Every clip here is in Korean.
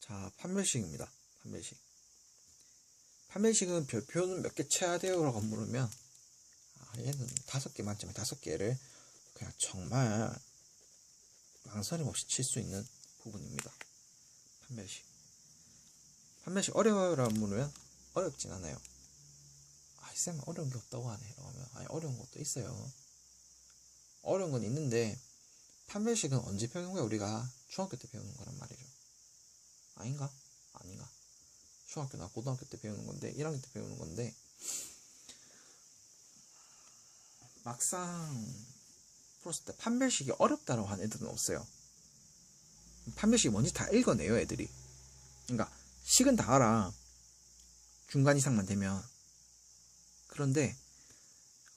자, 판별식입니다. 판별식. 판별식은 별표는 몇 개 쳐야 돼요? 라고 물으면, 얘는 5개 만점에 5개를 그냥 정말 망설임 없이 칠 수 있는 부분입니다. 판별식. 판별식 어려워요? 라고 물으면, 어렵진 않아요. 쌤, 어려운 게 없다고 하네. 라고 하면, 어려운 것도 있어요. 어려운 건 있는데, 판별식은 언제 배우는 거야? 우리가 중학교 때 배우는 거란 말이죠. 아닌가? 아닌가? 중학교나 고등학교 때 배우는 건데 1학년 때 배우는 건데 막상 풀었을 때 판별식이 어렵다고 하는 애들은 없어요. 판별식이 뭔지 다 읽어내요 애들이. 그러니까 식은 다 알아. 중간 이상만 되면. 그런데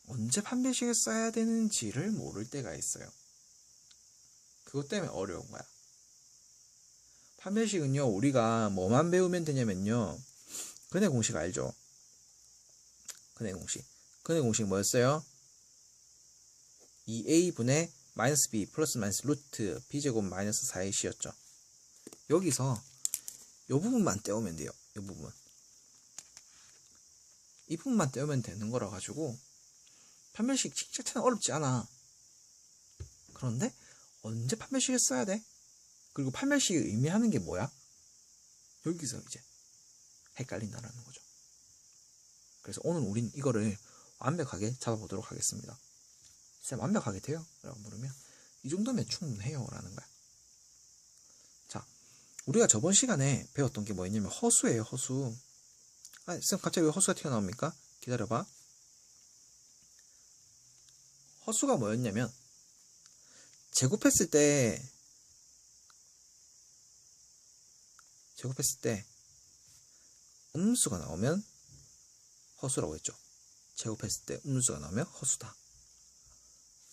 언제 판별식을 써야 되는지를 모를 때가 있어요. 그것 때문에 어려운 거야. 판별식은요, 우리가 뭐만 배우면 되냐면요, 근해 공식 알죠? 근해 공식. 근해 공식 뭐였어요? 2a분의 마이너스 b 플러스 마이너스 루트 b제곱 마이너스 4ac였죠. 여기서 이 부분만 떼우면 돼요. 이 부분. 이 부분만 떼우면 되는 거라 가지고 판별식 자체는 어렵지 않아. 그런데 언제 판별식을 써야 돼? 그리고 판별식이 의미하는 게 뭐야? 여기서 이제 헷갈린다는 거죠. 그래서 오늘 우린 이거를 완벽하게 잡아보도록 하겠습니다. 쌤, 완벽하게 돼요? 라고 물으면 이 정도면 충분해요 라는 거야. 자, 우리가 저번 시간에 배웠던 게 뭐였냐면 허수예요. 허수. 쌤, 갑자기 왜 허수가 튀어나옵니까? 기다려봐. 허수가 뭐였냐면 제곱했을 때 음수가 나오면 허수라고 했죠. 제곱했을 때 음수가 나오면 허수다.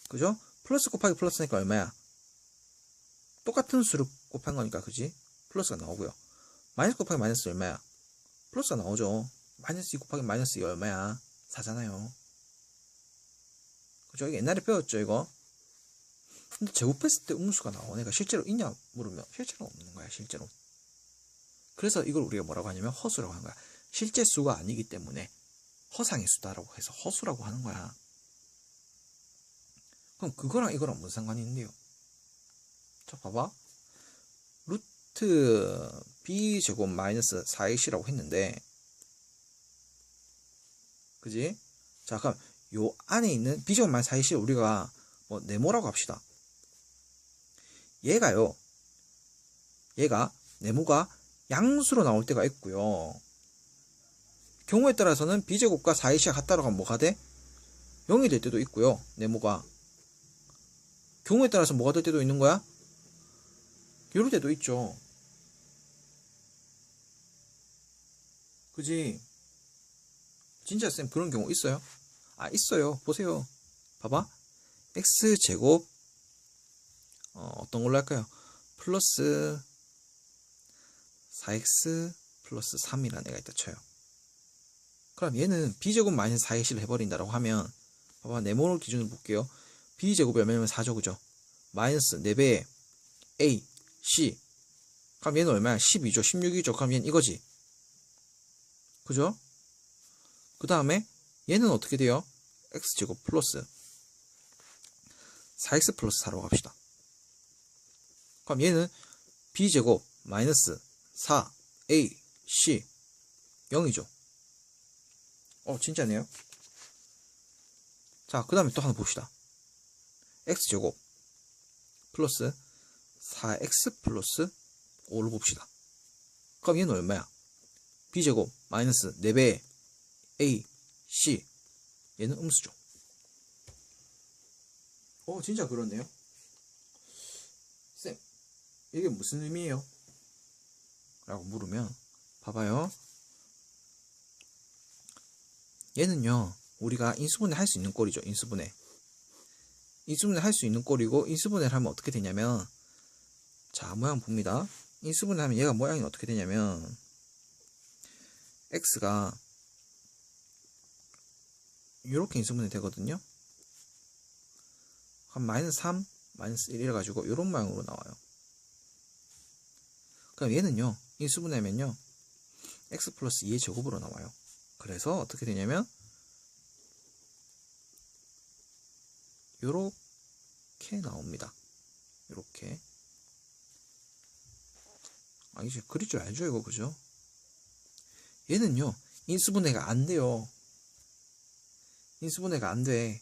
그죠? 플러스 곱하기 플러스니까 얼마야? 똑같은 수를 곱한 거니까, 그지? 플러스가 나오고요. 마이너스 곱하기 마이너스 얼마야? 플러스가 나오죠. 마이너스 2 곱하기 마이너스 2 얼마야? 4잖아요. 그죠? 이게 옛날에 배웠죠, 이거? 근데 제곱했을 때 음수가 나오는 애가 실제로 있냐 물으면 실제로 없는 거야, 실제로. 그래서 이걸 우리가 뭐라고 하냐면 허수라고 하는 거야. 실제 수가 아니기 때문에 허상의 수다라고 해서 허수라고 하는 거야. 그럼 그거랑 이거랑 무슨 상관이 있는데요? 자, 봐봐. 루트 b제곱 마이너스 4ac라고 했는데, 그지? 자, 그럼 요 안에 있는 b제곱 마이너스 4ac를 우리가 뭐 네모라고 합시다. 얘가 네모가 양수로 나올 때가 있고요. 경우에 따라서는 b제곱과 4ac가 같다라고 하면 뭐가 돼? 0이 될 때도 있고요. 네모가. 경우에 따라서 뭐가 될 때도 있는 거야? 이럴 때도 있죠. 그지? 진짜 쌤 그런 경우 있어요? 있어요. 보세요. 봐봐. x제곱 어떤 걸로 할까요? 플러스 4x 플러스 3이라는 애가 있다 쳐요. 그럼 얘는 b제곱 마이너스 4x를 해버린다라고 하면 봐봐. 네모를 기준으로 볼게요. b제곱이 얼마냐면 4죠. 그죠? 마이너스 4배의 a, c. 그럼 얘는 얼마야? 12죠. 16이죠. 그럼 얘는 이거지. 그죠? 그 다음에 얘는 어떻게 돼요? x제곱 플러스 4x 플러스 4라고 합시다. 그럼 얘는 b제곱 마이너스 4, a, c 0이죠. 진짜네요. 자, 그 다음에 또 하나 봅시다. x제곱 플러스 4x 플러스 5를 봅시다. 그럼 얘는 얼마야? b제곱 마이너스 4배의 a, c. 얘는 음수죠. 진짜 그렇네요. 쌤, 이게 무슨 의미예요? 라고 물으면 봐봐요. 얘는요, 우리가 인수분해 할 수 있는 꼴이죠. 인수분해 할 수 있는 꼴이고, 인수분해를 하면 어떻게 되냐면, 자, 모양 봅니다. 인수분해 하면 얘가 모양이 어떻게 되냐면, x가 이렇게 인수분해 되거든요. 그럼 마이너스 3, 마이너스 1 이래가지고 이런 모양으로 나와요. 그럼 얘는요, 인수분해하면요 x 플러스 2의 제곱으로 나와요. 그래서 어떻게 되냐면 요렇게 나옵니다. 요렇게. 이제 그릴 줄 알죠 이거, 그죠? 얘는요 인수분해가 안 돼요. 인수분해가 안 돼.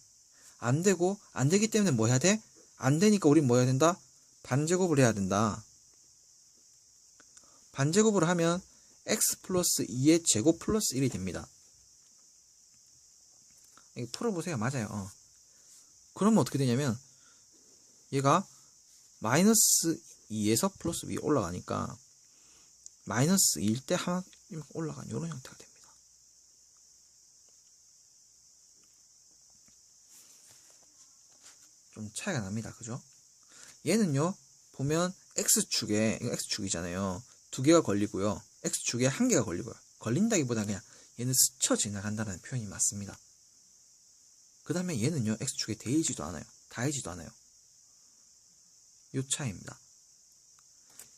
안 되고, 안 되기 때문에 뭐 해야 돼? 안 되니까 우린 뭐 해야 된다? 반제곱을 해야 된다. 반제곱을 하면 x 플러스 2의 제곱 플러스 1이 됩니다. 이거 풀어보세요. 맞아요. 그러면 어떻게 되냐면 얘가 마이너스 2에서 플러스 2 올라가니까 마이너스 2일 때 하나 올라간 이런 형태가 됩니다. 좀 차이가 납니다. 그죠? 얘는요 보면 x축에, 이거 x축이잖아요. 두 개가 걸리고요. x축에 한 개가 걸리고요. 걸린다기보다 그냥 얘는 스쳐 지나간다는 표현이 맞습니다. 그 다음에 얘는요 x축에 대이지도 않아요. 닿이지도 않아요. 요 차이입니다.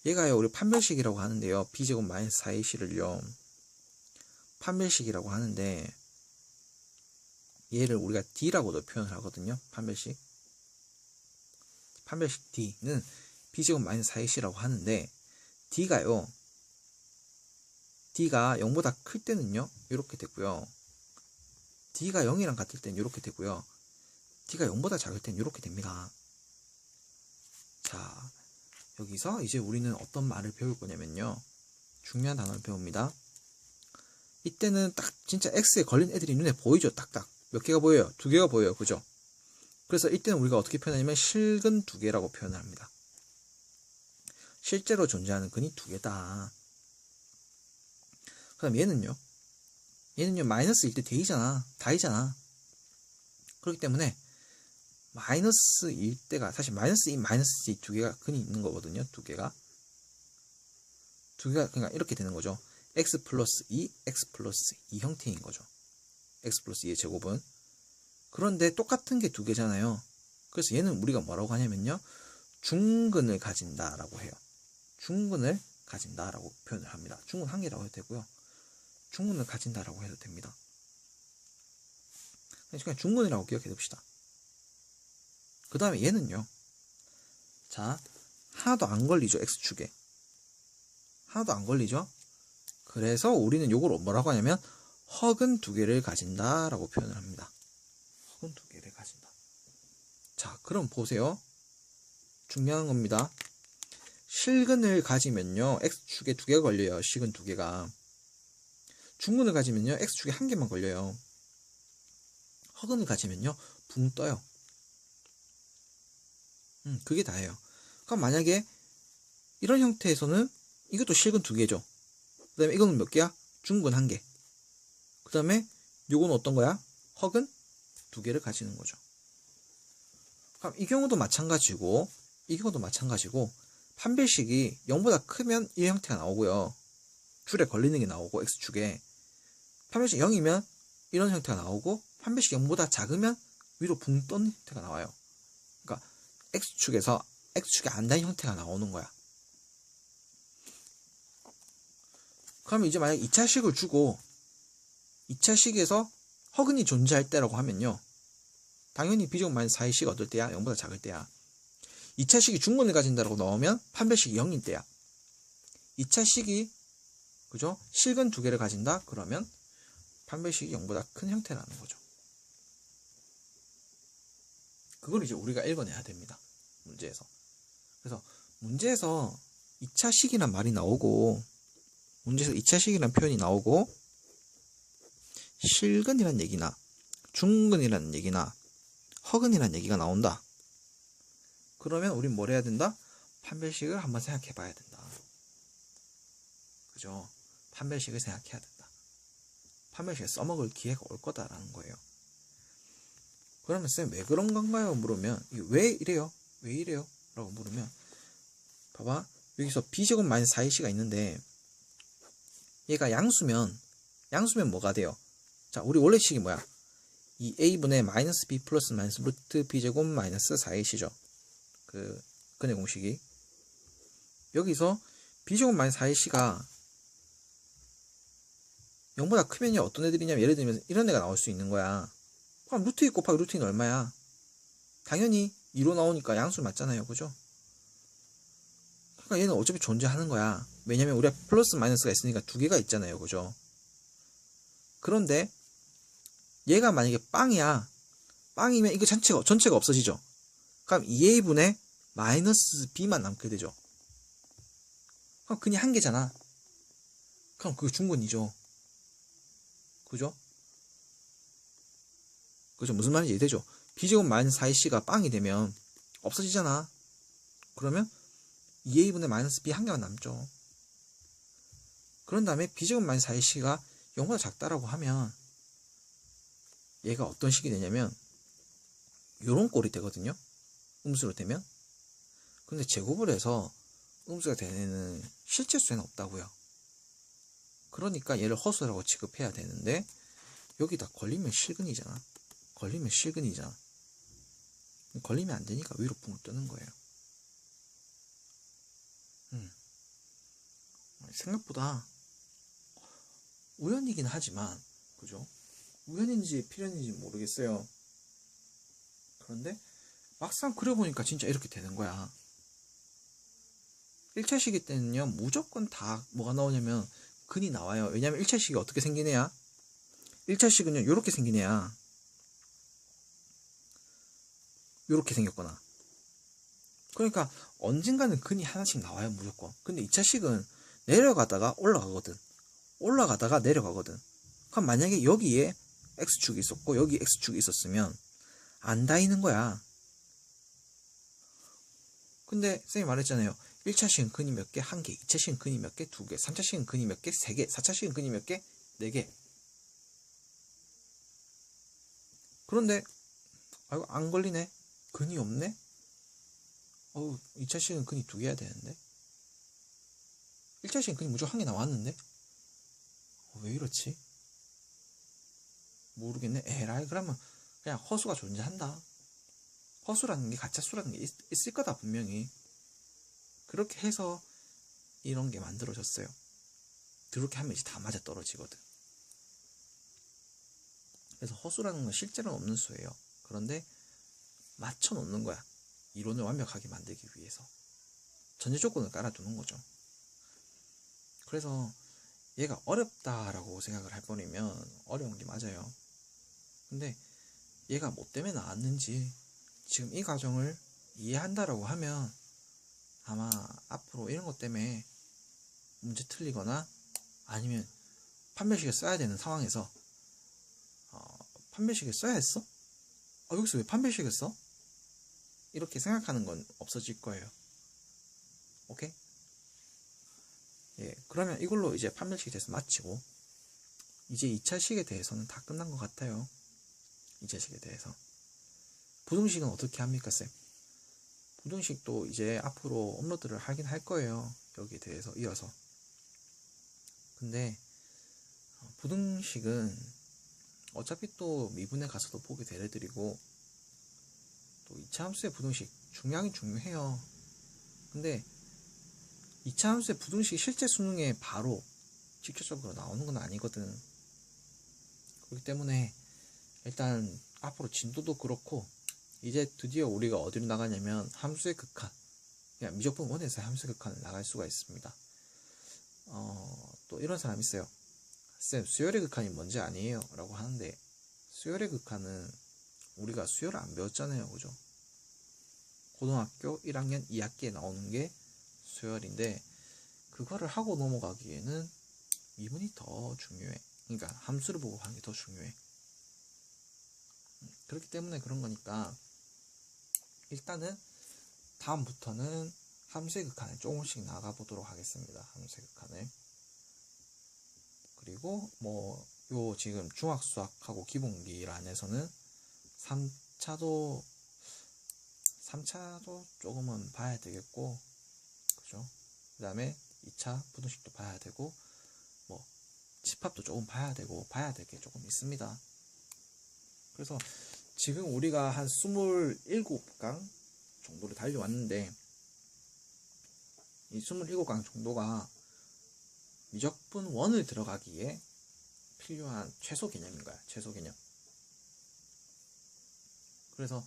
얘가요 우리 판별식이라고 하는데요. b제곱 마이너스 4ac를요 판별식이라고 하는데 얘를 우리가 d라고도 표현을 하거든요. 판별식 d는 b제곱 마이너스 4ac라고 하는데 d가요 d가 0보다 클 때는요 이렇게 되고요. d가 0이랑 같을 때는 이렇게 되고요. d가 0보다 작을 때는 이렇게 됩니다. 자, 여기서 이제 우리는 어떤 말을 배울 거냐면요. 중요한 단어를 배웁니다. 이때는 딱 진짜 x에 걸린 애들이 눈에 보이죠. 딱딱. 몇 개가 보여요? 두 개가 보여요. 그죠? 그래서 이때는 우리가 어떻게 표현하냐면 실근 두 개라고 표현을 합니다. 실제로 존재하는 근이 두 개다. 그럼 얘는요 마이너스 1때 대이잖아. 다이잖아. 그렇기 때문에 마이너스 1때가 사실 마이너스 2, 마이너스 2 두 개가 근이 있는 거거든요. 두 개가 그러니까 이렇게 되는 거죠. x 플러스 2, x 플러스 2 형태인 거죠. x 플러스 2의 제곱은. 그런데 똑같은 게 두 개잖아요. 그래서 얘는 우리가 뭐라고 하냐면요. 중근을 가진다라고 해요. 중근을 가진다라고 표현을 합니다. 중근 한 개라고 해도 되고요. 중근을 가진다라고 해도 됩니다. 그냥 중근이라고 기억해 둡시다. 그 다음에 얘는요. 자, 하나도 안 걸리죠. x축에. 하나도 안 걸리죠. 그래서 우리는 요걸 뭐라고 하냐면 허근 두 개를 가진다라고 표현을 합니다. 허근 두 개를 가진다. 자, 그럼 보세요. 중요한 겁니다. 실근을 가지면요. x축에 두 개가 걸려요. 식은 두 개가. 중근을 가지면요. x축에 한 개만 걸려요. 허근을 가지면요. 붕 떠요. 그게 다예요. 그럼 만약에 이런 형태에서는 이것도 실근 두 개죠. 그 다음에 이거는 몇 개야? 중근 한 개. 그 다음에 요건 어떤 거야? 허근 두 개를 가지는 거죠. 그럼 이 경우도 마찬가지고 이 경우도 마찬가지고 판별식이 0보다 크면 이 형태가 나오고요. 줄에 걸리는 게 나오고 x축에 판별식 0이면 이런 형태가 나오고 판별식 0보다 작으면 위로 붕 떠는 형태가 나와요. 그러니까 x축에서 x축에 안 닿은 형태가 나오는 거야. 그러면 이제 만약 2차식을 주고 2차식에서 허근이 존재할 때라고 하면요. 당연히 b제곱 마이너스 4의 어떨 때야? 0보다 작을 때야. 2차식이 중근을 가진다라고 넣으면 판별식이 0인 때야. 2차식이 그죠? 실근 두 개를 가진다? 그러면 판별식이 0보다 큰 형태라는 거죠. 그걸 이제 우리가 읽어내야 됩니다. 문제에서. 그래서 문제에서 2차식이란 말이 나오고 문제에서 2차식이란 표현이 나오고 실근이란 얘기나 중근이란 얘기나 허근이란 얘기가 나온다. 그러면 우린 뭘 해야 된다? 판별식을 한번 생각해 봐야 된다. 그죠? 판별식을 생각해야 된다. 판별식에 써먹을 기회가 올 거다라는 거예요. 그러면 쌤 왜 그런 건가요? 물으면 왜 이래요? 왜 이래요? 라고 물으면 봐봐. 여기서 b제곱 마이너스 4ac가 있는데 얘가 양수면 뭐가 돼요? 자, 우리 원래 식이 뭐야? 이 a분의 마이너스 b 플러스 마이너스 루트 b제곱 마이너스 4ac죠. 그 근의 공식이. 여기서 B제곱 마이너스 4ac가 0보다 크면요 어떤 애들이냐면 예를 들면 이런 애가 나올 수 있는 거야. 그럼 루트 2 곱하기 루트 2는 얼마야? 당연히 2로 나오니까 양수 맞잖아요. 그죠? 그러니까 얘는 어차피 존재하는 거야. 왜냐면 우리가 플러스 마이너스가 있으니까 두 개가 있잖아요. 그죠? 그런데 얘가 만약에 빵이야. 빵이면 이거 전체가 없어지죠. 그럼 2a분의 마이너스 b만 남게 되죠. 그럼 그냥 한 개잖아. 그럼 그거 중근이죠. 그죠? 그죠? 무슨 말인지 이해되죠? b제곱 마이너스 4ac가 빵이 되면 없어지잖아. 그러면 2a분의 마이너스 b 한 개만 남죠. 그런 다음에 b제곱 마이너스 4ac가 0보다 작다라고 하면 얘가 어떤 식이 되냐면 요런 꼴이 되거든요. 음수로 되면. 근데 제곱을 해서 음수가 되는 애는 실제 수에는 없다고요. 그러니까 얘를 허수라고 취급해야 되는데 여기다 걸리면 실근이잖아. 걸리면 실근이잖아. 걸리면 안 되니까 위로 붕을 뜨는 거예요. 생각보다 우연이긴 하지만 그죠? 우연인지 필연인지 모르겠어요. 그런데 막상 그려보니까 진짜 이렇게 되는 거야. 1차 시기 때는요 무조건 다 뭐가 나오냐면 근이 나와요. 왜냐면 1차 시기 어떻게 생긴 애야? 1차 시기는요 이렇게 생긴 애야. 이렇게 생겼거나. 그러니까 언젠가는 근이 하나씩 나와요 무조건. 근데 2차 식은 내려가다가 올라가거든. 올라가다가 내려가거든. 그럼 만약에 여기에 X축이 있었고 여기 X축이 있었으면 안 닿이는 거야. 근데 쌤이 말했잖아요. 1차 식은 근이 몇 개? 한 개. 2차 식은 근이 몇 개? 두 개. 3차 식은 근이 몇 개? 세 개. 4차 식은 근이 몇 개? 네 개. 그런데 아이고 안 걸리네. 근이 없네. 2차 식은 근이 두 개 해야 되는데. 1차 식은 근이 무조건 한 개 나왔는데. 왜 이렇지? 모르겠네. 에라이 그러면 그냥 허수가 존재한다. 허수라는 게 가짜수라는 게 있을 거다 분명히. 그렇게 해서 이런 게 만들어졌어요. 그렇게 하면 이제 다 맞아 떨어지거든. 그래서 허수라는 건 실제로는 없는 수예요. 그런데 맞춰 놓는 거야. 이론을 완벽하게 만들기 위해서. 전제 조건을 깔아두는 거죠. 그래서 얘가 어렵다라고 생각을 할 뻔이면 어려운 게 맞아요. 근데 얘가 뭐 때문에 나왔는지 지금 이 과정을 이해한다라고 하면 아마 앞으로 이런 것 때문에 문제 틀리거나 아니면 판별식을 써야 되는 상황에서 판별식을 써야 했어? 여기서 왜 판별식을 써? 이렇게 생각하는 건 없어질 거예요. 오케이? 예, 그러면 이걸로 이제 판별식에 대해서 마치고 이제 2차 식에 대해서는 다 끝난 것 같아요. 2차 식에 대해서. 부등식은 어떻게 합니까, 쌤? 부등식도 이제 앞으로 업로드를 하긴 할 거예요. 여기에 대해서 이어서. 근데 부등식은 어차피 또 미분에 가서도 보게 되려드리고 또 2차 함수의 부등식 중요하긴 중요해요. 근데 2차 함수의 부등식이 실제 수능에 바로 직접적으로 나오는 건 아니거든. 그렇기 때문에 일단 앞으로 진도도 그렇고 이제 드디어 우리가 어디로 나가냐면 함수의 극한, 그냥 미적분 원에서 함수의 극한을 나갈 수가 있습니다. 또 이런 사람 있어요. 쌤, 수열의 극한이 뭔지 아니에요? 라고 하는데 수열의 극한은 우리가 수열을 안 배웠잖아요. 그죠? 고등학교 1학년 2학기에 나오는 게 수열인데 그거를 하고 넘어가기에는 미분이 더 중요해. 그러니까 함수를 보고 하는 게 더 중요해. 그렇기 때문에 그런 거니까 일단은 다음부터는 함수의 극한을 조금씩 나가보도록 하겠습니다. 함수의 극한을. 그리고 요 지금 중학수학하고 기본기란에서는 3차도 조금은 봐야 되겠고, 그죠? 그 다음에 2차 부등식도 봐야 되고, 집합도 조금 봐야 될 게 조금 있습니다. 그래서 지금 우리가 한 27강 정도를 달려왔는데, 이 27강 정도가 미적분 1을 들어가기에 필요한 최소 개념인 거야. 최소 개념. 그래서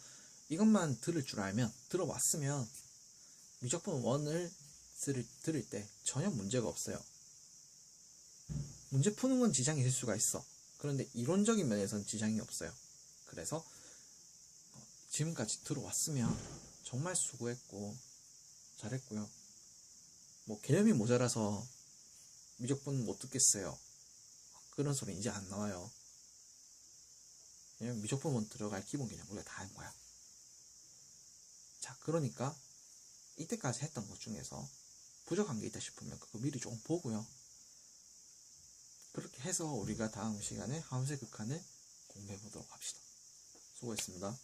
이것만 들을 줄 알면, 들어왔으면 미적분 1을 들을 때 전혀 문제가 없어요. 문제 푸는 건 지장이 될 수가 있어. 그런데 이론적인 면에서는 지장이 없어요. 그래서 지금까지 들어왔으면 정말 수고했고 잘했고요. 뭐 개념이 모자라서 미적분 못 듣겠어요, 그런 소리 이제 안 나와요. 왜냐면 미적분은 들어갈 기본 개념 우리가 다 한 거야. 자, 그러니까 이때까지 했던 것 중에서 부족한 게 있다 싶으면 그거 미리 조금 보고요. 그렇게 해서 우리가 다음 시간에 함수의 극한을 공부해 보도록 합시다. 수고했습니다.